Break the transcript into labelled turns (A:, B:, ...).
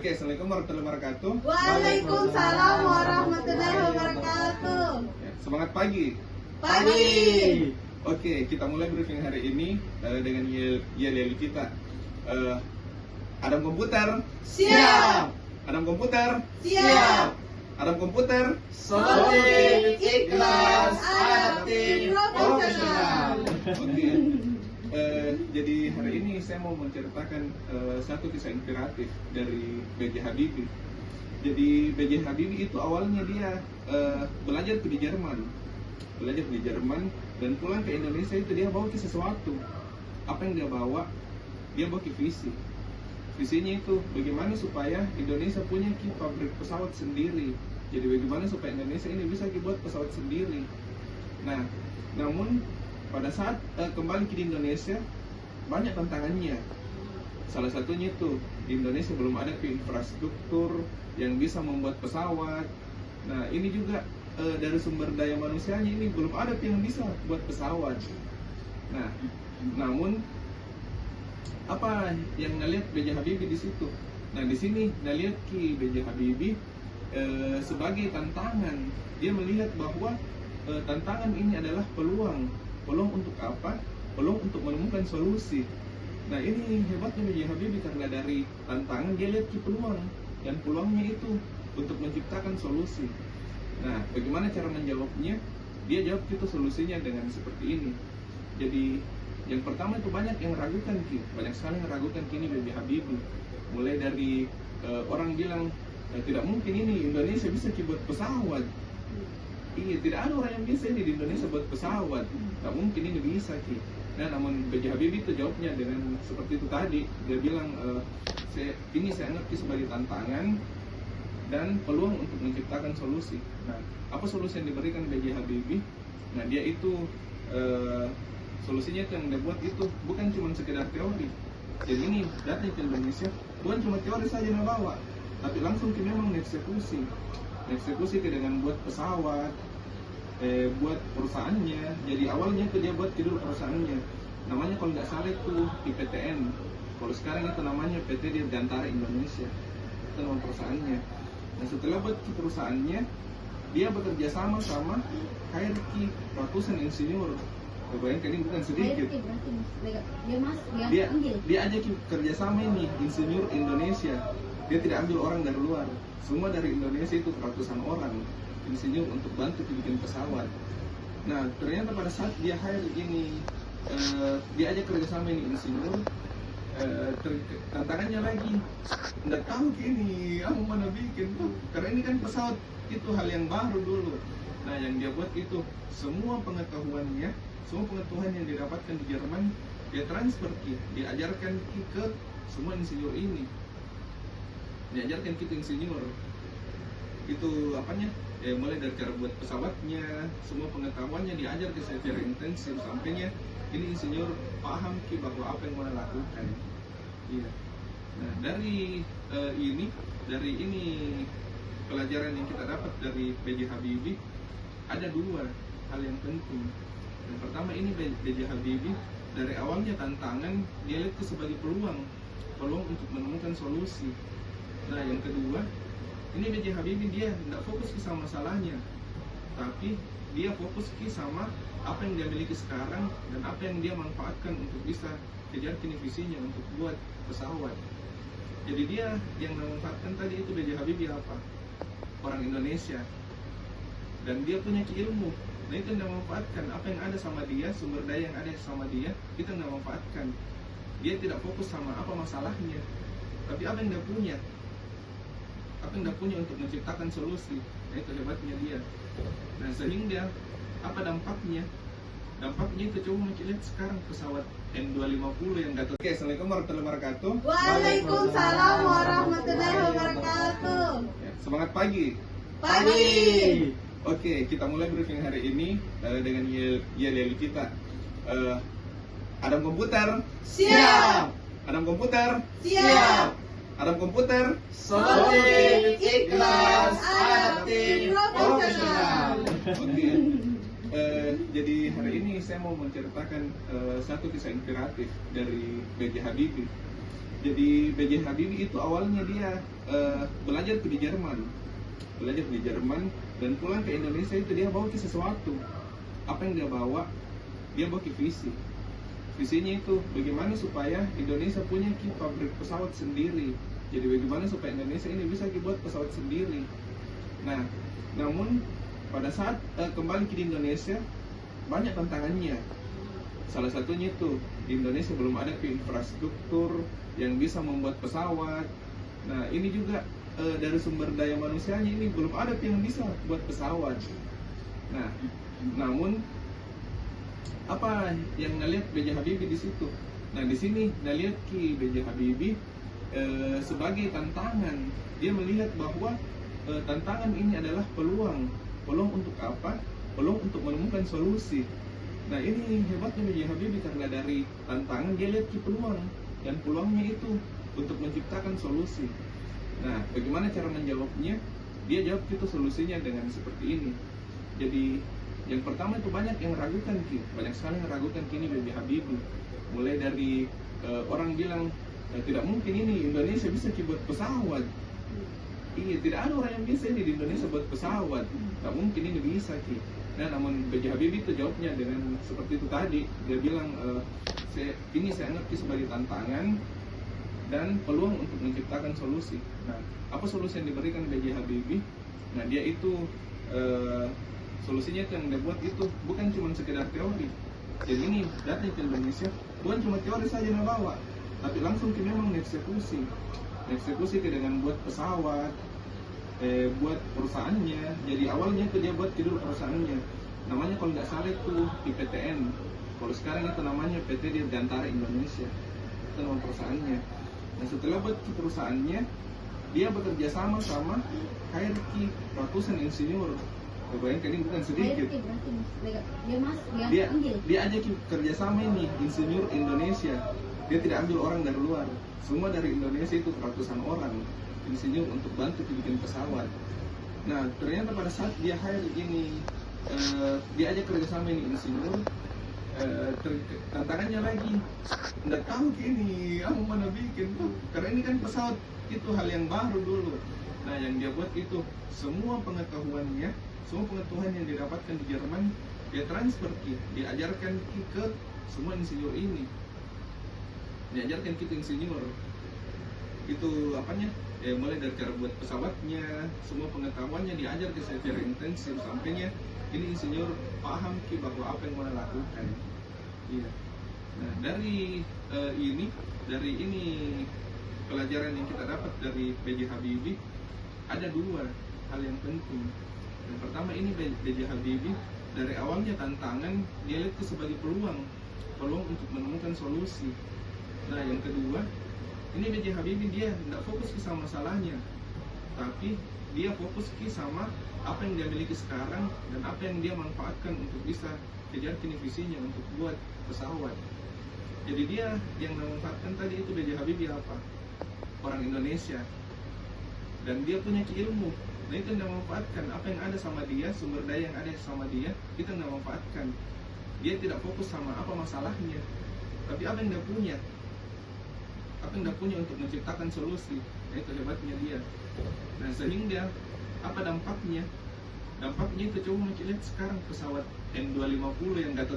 A: Oke, assalamualaikum warahmatullahi wabarakatuh.
B: Waalaikumsalam warahmatullahi wabarakatuh.
A: Ya, semangat pagi.
B: Pagi.
A: Oke, kita mulai briefing hari ini dengan yel kita. Adam komputer.
B: Siap.
A: Adam komputer.
B: Siap.
A: Adam komputer.
B: Solid, ikhlas, adaptif, profesional.
A: Oke. Jadi hari ini saya mau menceritakan satu kisah inspiratif dari B.J. Habibie. Jadi B.J. Habibie itu awalnya dia belajar di Jerman, dan pulang ke Indonesia itu dia bawa ke sesuatu. Apa yang dia bawa? Dia bawa ke visi. Visinya itu bagaimana supaya Indonesia punya pabrik pesawat sendiri. Jadi bagaimana supaya Indonesia ini bisa buat pesawat sendiri. Nah, namun pada saat kembali ke Indonesia banyak tantangannya. Salah satunya itu di Indonesia belum ada infrastruktur yang bisa membuat pesawat. Nah, ini juga dari sumber daya manusianya ini belum ada yang bisa buat pesawat. Nah, namun apa yang ngelihat B.J. Habibie di situ? Nah, di sini ngelihat ki B.J. Habibie sebagai tantangan. Dia melihat bahwa tantangan ini adalah peluang. Peluang untuk apa? Peluang untuk menemukan solusi. Nah, ini hebatnya B.J. Habibie karena dari tantangan dia lihat ki peluang, dan peluangnya itu untuk menciptakan solusi. Nah, bagaimana cara menjawabnya? Dia jawab itu solusinya dengan seperti ini. Jadi yang pertama itu banyak yang ragukan ki, banyak sekali yang ragukan kini B.J. Habibie. Mulai dari orang bilang tidak mungkin ini Indonesia bisa buat pesawat. Iya, tidak ada orang yang bisa ini di Indonesia buat pesawat. Tak mungkin ini bisa ki. Nah, namun B.J. Habibie itu jawabnya dengan seperti itu tadi. Dia bilang ini saya anggap sebagai tantangan dan peluang untuk menciptakan solusi. Nah, apa solusi yang diberikan B.J. Habibie? Nah, dia itu solusinya yang dia buat itu bukan cuma sekedar teori. Jadi ini datang ke Indonesia bukan cuma teori saja yang bawa, tapi langsung ke memang eksekusi dengan buat pesawat, buat perusahaannya. Jadi awalnya itu dia buat tidur perusahaannya, namanya kalau nggak salah itu IPTN. Kalau sekarang itu namanya PT Dirgantara Indonesia, itu nama perusahaannya. Nah, setelah buat perusahaannya, dia bekerja sama HRQ ratusan insinyur. Bayangkan ini bukan sedikit. Dia ajak kerjasama ini insinyur Indonesia. Dia tidak ambil orang dari luar, semua dari Indonesia itu ratusan orang insinyur untuk bantu bikin pesawat. Nah, ternyata pada saat dia hire ini, dia ajak kerjasama ini insinyur, tantangannya lagi, nggak tahu gini, mana bikin tuh, karena ini kan pesawat itu hal yang baru dulu. Nah, yang dia buat itu semua pengetahuan yang didapatkan di Jerman, dia transfer dia ajarkan ke semua insinyur ini. Diajarkan kita insinyur itu apanya, mulai dari cara buat pesawatnya, semua pengetahuannya diajar secara intensif sampainya ini insinyur paham bahwa apa yang mau lakukan. Iya. Nah, dari ini pelajaran yang kita dapat dari B.J. Habibie ada dua hal yang penting. Yang pertama, ini B.J. Habibie dari awalnya tantangan dia lihat itu sebagai peluang untuk menemukan solusi. Nah, yang kedua, ini B.J. Habibie dia tidak fokus sama masalahnya, tapi dia fokus sama apa yang dia miliki sekarang dan apa yang dia manfaatkan untuk bisa kejar visinya untuk buat pesawat. Jadi dia yang memanfaatkan tadi itu B.J. Habibie apa? Orang Indonesia, dan dia punya ilmu. Nah, itu yang memanfaatkan apa yang ada sama dia, sumber daya yang ada sama dia, kita nggak manfaatkan. Dia tidak fokus sama apa masalahnya, tapi apa yang dia punya. Apa yang dia punya untuk menciptakan solusi. Nah, itu hebatnya dia. Nah, sehingga apa dampaknya? Dampaknya itu coba kita lihat sekarang pesawat N250 yang datang. Oke, assalamualaikum warahmatullahi wabarakatuh.
B: Waalaikumsalam warahmatullahi wabarakatuh.
A: Ya, semangat pagi.
B: Pagi.
A: Oke, kita mulai briefing hari ini dengan yel kita. Adam komputer.
B: Siap.
A: Adam komputer.
B: Siap.
A: Adam komputer.
B: Solid, ikhlas, adaptif, profesional.
A: Oke. Jadi hari ini saya mau menceritakan satu kisah inspiratif dari B.J. Habibie. Jadi B.J. Habibie itu awalnya dia belajar di Jerman, dan pulang ke Indonesia itu dia bawa ke sesuatu. Apa yang dia bawa? Dia bawa ke visi. Visinya itu bagaimana supaya Indonesia punya pabrik pesawat sendiri. Jadi bagaimana supaya Indonesia ini bisa buat pesawat sendiri. Nah, namun pada saat kembali ke Indonesia banyak tantangannya. Salah satunya itu di Indonesia belum ada infrastruktur yang bisa membuat pesawat. Nah, ini juga dari sumber daya manusianya ini belum ada yang bisa buat pesawat. Nah, namun apa yang ngelihat B.J. Habibie di situ? Nah, di sini ngelihat ki B.J. Habibie sebagai tantangan. Dia melihat bahwa tantangan ini adalah peluang. Peluang untuk apa? Peluang untuk menemukan solusi. Nah, ini hebatnya B.J. Habibie, karena dari tantangan dia lihat peluang, dan peluangnya itu untuk menciptakan solusi. Nah, bagaimana cara menjawabnya? Dia jawab itu solusinya dengan seperti ini. Jadi yang pertama itu banyak yang ragukan banyak sekali yang ragukan kini B.J. Habibie. Mulai dari orang bilang tidak mungkin ini Indonesia bisa buat pesawat. Iya, tidak ada orang yang bisa ini di Indonesia buat pesawat. Tak mungkin ini bisa Nah, namun B.J. Habibie itu jawabnya dengan seperti itu tadi. Dia bilang ini saya anggap sebagai tantangan dan peluang untuk menciptakan solusi. Nah, apa solusi yang diberikan B.J. Habibie? Nah, dia itu solusinya yang dia buat itu bukan cuma sekedar teori. Jadi ini datang ke Indonesia bukan cuma teori saja yang bawa, tapi langsung memang eksekusi dengan buat pesawat, buat perusahaannya. Jadi awalnya itu dia buat dulu perusahaannya, namanya kalau nggak salah itu IPTN. Kalau sekarang itu namanya PT Dirgantara Indonesia, itu nama perusahaannya. Nah, setelah buat perusahaannya, dia bekerja sama HRQ ratusan insinyur. Bayangkan ini bukan sedikit. Dia ajak kerjasama ini insinyur Indonesia. Dia tidak ambil orang dari luar, semua dari Indonesia itu ratusan orang insinyur untuk bantu bikin pesawat. Nah, ternyata pada saat dia hire ini, dia ajak kerjasama ini insinyur. Tantangannya lagi, nggak tahu gini, mana bikin tuh, karena ini kan pesawat itu hal yang baru dulu. Nah, yang dia buat itu semua pengetahuan yang didapatkan di Jerman dia transfer dia ajarkan ke semua insinyur ini. Diajarkan kita insinyur itu apanya? Mulai dari cara buat pesawatnya, semua pengetahuannya diajar secara intensif sampainya ini insinyur paham bahwa apa yang mau lakukan. Iya. Nah, dari ini pelajaran yang kita dapat dari B.J. Habibie ada dua hal yang penting. Yang pertama, ini B.J. Habibie dari awalnya tantangan dia lihat itu sebagai peluang untuk menemukan solusi. Nah, yang kedua, ini B.J. Habibie dia tidak fokus sama masalahnya, tapi dia fokus sama apa yang dia miliki sekarang dan apa yang dia manfaatkan untuk bisa kejar visinya untuk buat pesawat. Jadi dia yang memanfaatkan tadi itu B.J. Habibie apa? Orang Indonesia, dan dia punya ilmu. Nah, itu yang memanfaatkan apa yang ada sama dia, sumber daya yang ada sama dia, kita nggak manfaatkan. Dia tidak fokus sama apa masalahnya, tapi apa yang dia punya. Apa yang dia punya untuk menciptakan solusi. Nah, itu hebatnya dia. Nah, sehingga apa dampaknya? Dampaknya itu coba lihat sekarang pesawat N250 yang